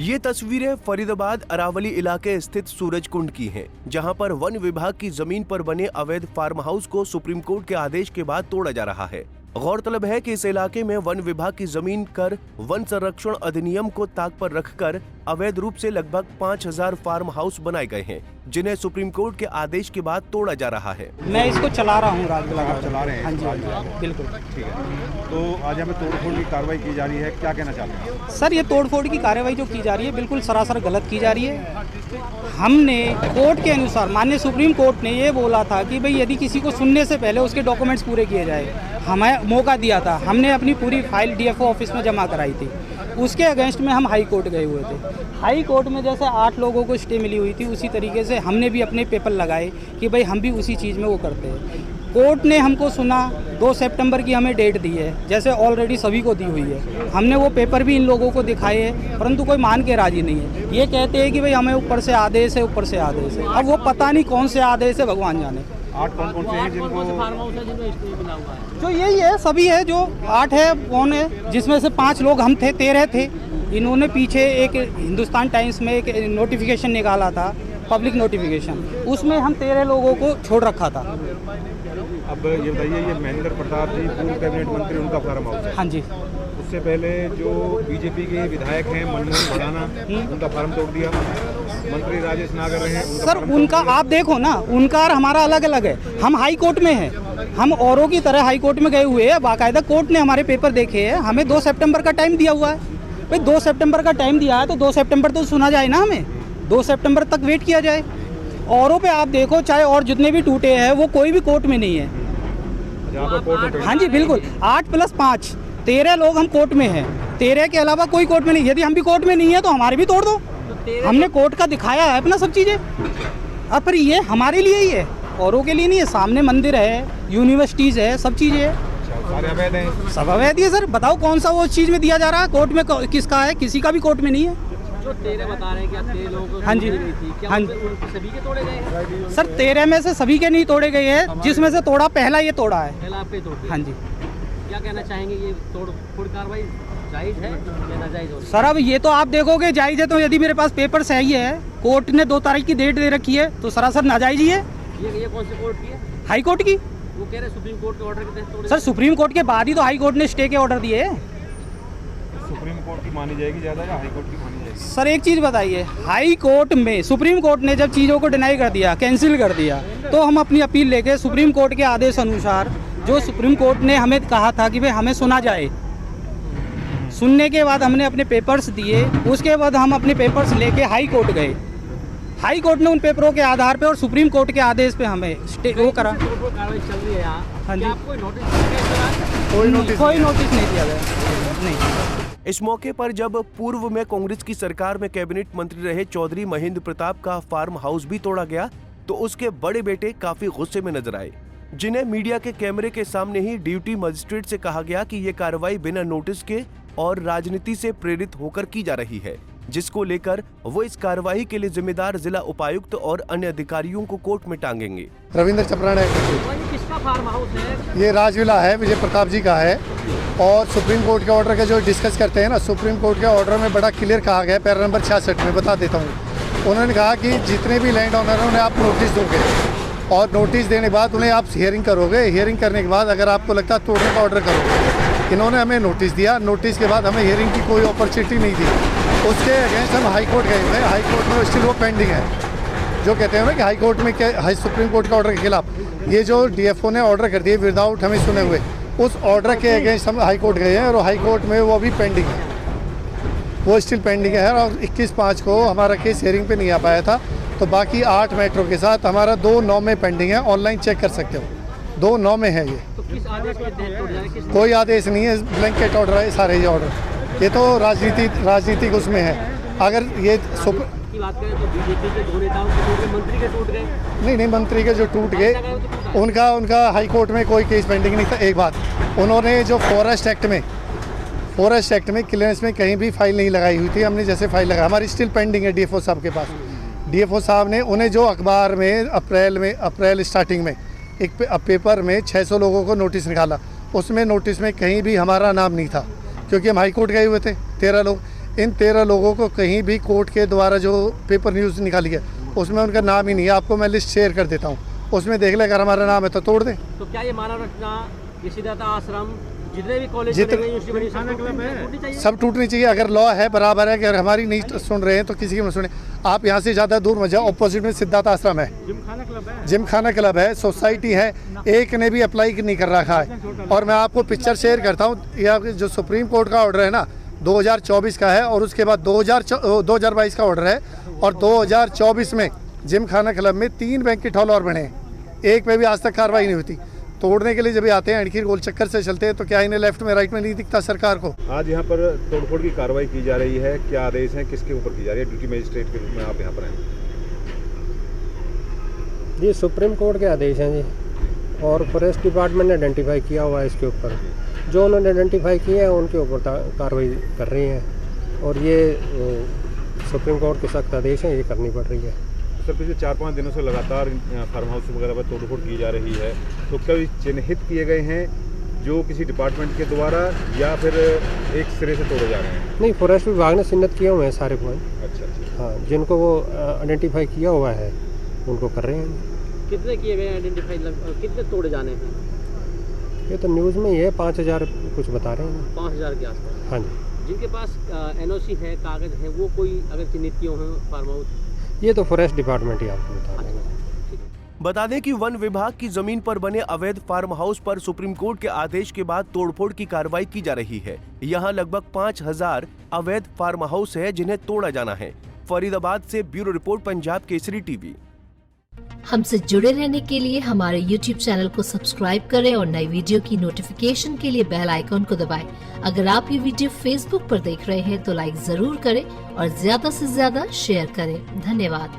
ये तस्वीरें फरीदाबाद अरावली इलाके स्थित सूरज कुंड की हैं, जहां पर वन विभाग की जमीन पर बने अवैध फार्म हाउस को सुप्रीम कोर्ट के आदेश के बाद तोड़ा जा रहा है। गौरतलब है कि इस इलाके में वन विभाग की जमीन कर वन संरक्षण अधिनियम को ताक पर रखकर अवैध रूप से लगभग 5000 फार्म हाउस बनाए गए हैं, जिन्हें सुप्रीम कोर्ट के आदेश के बाद तोड़ा जा रहा है। मैं इसको चला रहा हूँ, रात आप चला रहे हैं? हाँ जी, बिल्कुल। ठीक है, तो आज हमें तोड़फोड़ की कार्रवाई की जा रही है, क्या कहना चाहते हैं? सर, ये तोड़फोड़ की कार्रवाई जो की जा रही है बिल्कुल सरासर गलत की जा रही है। हमने कोर्ट के अनुसार, माननीय सुप्रीम कोर्ट ने ये बोला था कि भाई यदि किसी को सुनने से पहले उसके डॉक्यूमेंट्स पूरे किए जाए, हमें मौका दिया था। हमने अपनी पूरी फाइल डीएफओ ऑफिस में जमा कराई थी। उसके अगेंस्ट में हम हाई कोर्ट गए हुए थे। हाई कोर्ट में जैसे 8 लोगों को स्टे मिली हुई थी, उसी तरीके से हमने भी अपने पेपर लगाए कि भाई हम भी उसी चीज़ में वो करते हैं। कोर्ट ने हमको सुना, 2 सितंबर की हमें डेट दी है, जैसे ऑलरेडी सभी को दी हुई है। हमने वो पेपर भी इन लोगों को दिखाए हैं, परंतु कोई मान के राजी नहीं है। ये कहते हैं कि भाई हमें ऊपर से आदेश है, ऊपर से आदेश है। अब वो पता नहीं कौन से आदेश है, भगवान जाने। 8 कौन से हैं जिनको? जो यही है, सभी है, जो 8 है, कौन है, जिसमें से 5 लोग हम थे, 13 थे। इन्होंने पीछे एक हिंदुस्तान टाइम्स में एक नोटिफिकेशन निकाला था, पब्लिक नोटिफिकेशन, उसमें हम 13 लोगों को छोड़ रखा था। अब ये बताइए, ये महेंद्र प्रताप जी पूर्व कैबिनेट मंत्री, उनका फार्म हाउस है? हाँ जी। उससे पहले जो बीजेपी के विधायक हैं मनमोहन भड़ाना, उनका फार्म तोड़ दिया। मंत्री राजेश नागर हैं, सर उनका आप देखो ना, उनका और हमारा अलग अलग है। हम हाई कोर्ट में हैं, हम औरों की तरह हाई कोर्ट में गए हुए हैं। बाकायदा कोर्ट ने हमारे पेपर देखे हैं। हमें 2 सितंबर का टाइम दिया हुआ है। भाई 2 सितंबर का टाइम दिया है तो 2 सितंबर तो सुना जाए ना, हमें 2 सितंबर तक वेट किया जाए। औरों पे आप देखो, चाहे और जितने भी टूटे हैं, वो कोई भी कोर्ट में नहीं है। हाँ जी, बिल्कुल। 8 + 5 13 लोग हम कोर्ट में हैं। 13 के अलावा कोई कोर्ट में नहीं। यदि हम भी कोर्ट में नहीं है तो हमारे भी तोड़ दो। हमने कोर्ट का दिखाया है अपना सब चीज़ें। अब पर ये हमारे लिए ही है, औरों के लिए नहीं है। सामने मंदिर है, यूनिवर्सिटीज़ है, सब चीज़ें है। सब अवैध है सर। बताओ कौन सा वो चीज़ में दिया जा रहा है? कोर्ट में किसका है? किसी का भी कोर्ट में नहीं है। जो 13 बता रहे हैं कि आप 13 लोग, हाँ जी, हाँ जी, सभी के तोड़े गए? सर 13 में से सभी के नहीं तोड़े गए हैं, जिसमें से तोड़ा पहला ये तोड़ा है। पहला आपके तोड़? हाँ जी। क्या कहना चाहेंगे, ये तोड़ कार्रवाई जायज़ है या नाजायज़? सर अब ये तो आप देखोगे, जायज़ है तो यदि मेरे पास पेपर सही है, कोर्ट ने 2 तारीख की डेट दे रखी है, तो सरासर नाजायज़ ही है। ये कौन से कोर्ट की है? हाई कोर्ट की। वो कह रहे सुप्रीम कोर्ट के ऑर्डर के तहत तोड़े? सर सुप्रीम कोर्ट के बाद ही तो हाई कोर्ट ने स्टे के ऑर्डर दिए। सुप्रीम कोर्ट की मानी जाएगी ज़्यादा या हाई कोर्ट की मानी जाएगी? सर एक चीज़ बताइए, हाई कोर्ट में सुप्रीम कोर्ट ने जब चीज़ों को डिनाई कर दिया, कैंसिल कर दिया, तो हम अपनी अपील लेके सुप्रीम कोर्ट के आदेश अनुसार, जो सुप्रीम कोर्ट ने हमें कहा था कि भाई हमें सुना जाए, सुनने के बाद हमने अपने पेपर्स दिए। उसके बाद हम अपने पेपर्स लेके हाई कोर्ट गए। हाई कोर्ट ने उन पेपरों के आधार पे और सुप्रीम कोर्ट के आदेश पे हमें वो करा। कार्रवाई चल रही है यहाँ। हाँ जी। कोई नोटिस? कोई नोटिस नहीं दिया गया। नहीं। इस मौके पर जब पूर्व में कांग्रेस की सरकार में कैबिनेट मंत्री रहे चौधरी महेंद्र प्रताप का फार्म हाउस भी तोड़ा गया, तो उसके बड़े बेटे काफी गुस्से में नजर आए, जिन्हें मीडिया के कैमरे के सामने ही ड्यूटी मजिस्ट्रेट से कहा गया कि ये कार्रवाई बिना नोटिस के और राजनीति से प्रेरित होकर की जा रही है, जिसको लेकर वो इस कार्रवाई के लिए जिम्मेदार जिला उपायुक्त और अन्य अधिकारियों को कोर्ट में टांगेंगे। रविंद्र चपराने। किसका फार्म हाउस है? ये राजविला है, विजय प्रताप जी का है। और सुप्रीम कोर्ट के ऑर्डर का जो डिस्कस करते हैं ना, सुप्रीम कोर्ट के ऑर्डर में बड़ा क्लियर कहा गया है, पैरा नंबर 66 में बता देता हूँ। उन्होंने कहा कि जितने भी लैंड ऑनर हैं उन्हें आप नोटिस दोगे, और नोटिस देने के बाद उन्हें आप हियरिंग करोगे। हियरिंग करने के बाद अगर आपको लगता है तोड़ने का ऑर्डर करोगे। इन्होंने हमें नोटिस दिया, नोटिस के बाद हमें हियरिंग की कोई अपॉर्चुनिटी नहीं दी। उसके अगेंस्ट हम हाई कोर्ट गए हुए हैं। हाई कोर्ट में स्टिल वो पेंडिंग है। जो कहते हैं ना कि हाई कोर्ट में क्या, सुप्रीम कोर्ट के ऑर्डर के खिलाफ ये जो डीएफओ ने ऑर्डर कर दिए विदाउट हमें सुने हुए, उस ऑर्डर के अगेंस्ट हम हाई कोर्ट गए हैं, और हाई कोर्ट में वो अभी पेंडिंग है, वो स्टिल पेंडिंग है। और 21/5 को हमारा केस हियरिंग पे नहीं आ पाया था, तो बाकी 8 मैटरों के साथ हमारा 2/9 में पेंडिंग है। ऑनलाइन चेक कर सकते हो, 2/9 में है ये। तो किस आदेश के तहत तोड़ जाए? कोई आदेश नहीं है, ब्लैंकेट ऑर्डर है सारे ये ऑर्डर। ये तो राजनीतिक उसमें है। अगर ये की बात करें तो बीजेपी के 2 नेताओं के टूट गए, मंत्री के टूट गए। नहीं, मंत्री के जो टूट गए उनका हाई कोर्ट में कोई केस पेंडिंग नहीं था। एक बात, उन्होंने जो फॉरेस्ट एक्ट में क्लियरेंस में कहीं भी फाइल नहीं लगाई हुई थी। हमने जैसे फाइल लगाई, हमारी स्टिल पेंडिंग है डीएफओ साहब के पास। डीएफओ साहब ने उन्हें जो अखबार में अप्रैल स्टार्टिंग में एक पेपर में 600 लोगों को नोटिस निकाला, उसमें नोटिस में कहीं भी हमारा नाम नहीं था, क्योंकि हम हाई कोर्ट गए हुए थे 13 लोग। इन 13 लोगों को कहीं भी कोर्ट के द्वारा जो पेपर न्यूज़ निकाली है उसमें उनका नाम ही नहीं है। आपको मैं लिस्ट शेयर कर देता हूँ, उसमें देख ले, अगर हमारा नाम है तो तोड़ दें। तो क्या ये मानव रचना, ये सिद्धार्थ आश्रम, जितने भी कॉलेज सब टूटनी चाहिए। अगर लॉ है बराबर है कि अगर हमारी नहीं सुन रहे हैं तो किसी की मत सुने। आप यहाँ से ज़्यादा दूर मत जाओ, ऑपोजिट में सिद्धार्थ आश्रम है, जिम खाना क्लब है, सोसाइटी है, एक ने भी अप्लाई नहीं कर रखा है। और मैं आपको पिक्चर शेयर करता हूँ, यह जो सुप्रीम कोर्ट का ऑर्डर है ना 2024 का है, और उसके बाद 2022 का ऑर्डर है, और 2024 में जिम खाना क्लब में 3 बैंकेट हॉल और बने हैं, एक पे भी आज तक कार्रवाई नहीं होती। तोड़ने के लिए जब आते हैं अड़खीर गोल चक्कर से चलते हैं तो क्या इन्हें लेफ्ट में राइट में नहीं दिखता सरकार को? आज यहाँ पर तोड़फोड़ की कार्रवाई की जा रही है, क्या आदेश है, किसके ऊपर की जा रही है? ड्यूटी मजिस्ट्रेट के रूप में आप यहाँ पर हैं। ये सुप्रीम कोर्ट के आदेश हैं जी, और फॉरेस्ट डिपार्टमेंट ने आइडेंटिफाई किया हुआ है इसके ऊपर। जो उन्होंने आइडेंटिफाई किए हैं उनके ऊपर कार्रवाई कर रही हैं, और ये सुप्रीम कोर्ट के सख्त आदेश हैं, ये करनी पड़ रही है। सर पिछले 4-5 दिनों से लगातार फार्म हाउस वगैरह पर तोड़फोड़ की जा रही है, तो कभी चिन्हित किए गए हैं जो किसी डिपार्टमेंट के द्वारा, या फिर एक सिरे से तोड़े जा रहे हैं? नहीं, फॉरेस्ट विभाग ने चिन्हित किए हुए हैं सारे पॉइंट। अच्छा। हाँ, जिनको वो आइडेंटिफाई किया हुआ है उनको कर रहे हैं। कितने किए गए आइडेंटिफाई, कितने तोड़े जाने हैं? ये तो न्यूज़ में ही है, 5000 कुछ बता रहे हैं। 5000 के आसपास। हाँ जी। जिनके पास NOC है, कागज है, वो कोई अगर चिन्हित किए हों फार्म हाउस? ये तो फॉरेस्ट डिपार्टमेंट ही आपको बता देंगे। बता दें कि वन विभाग की जमीन पर बने अवैध फार्म हाउस पर सुप्रीम कोर्ट के आदेश के बाद तोड़फोड़ की कार्रवाई की जा रही है। यहाँ लगभग 5000 अवैध फार्म हाउस है जिन्हें तोड़ा जाना है। फरीदाबाद से bureau report, Punjab Kesari TV. हमसे जुड़े रहने के लिए हमारे YouTube चैनल को सब्सक्राइब करें और नई वीडियो की नोटिफिकेशन के लिए बेल आइकॉन को दबाएं। अगर आप ये वीडियो Facebook पर देख रहे हैं तो लाइक जरूर करें और ज्यादा से ज्यादा शेयर करें। धन्यवाद।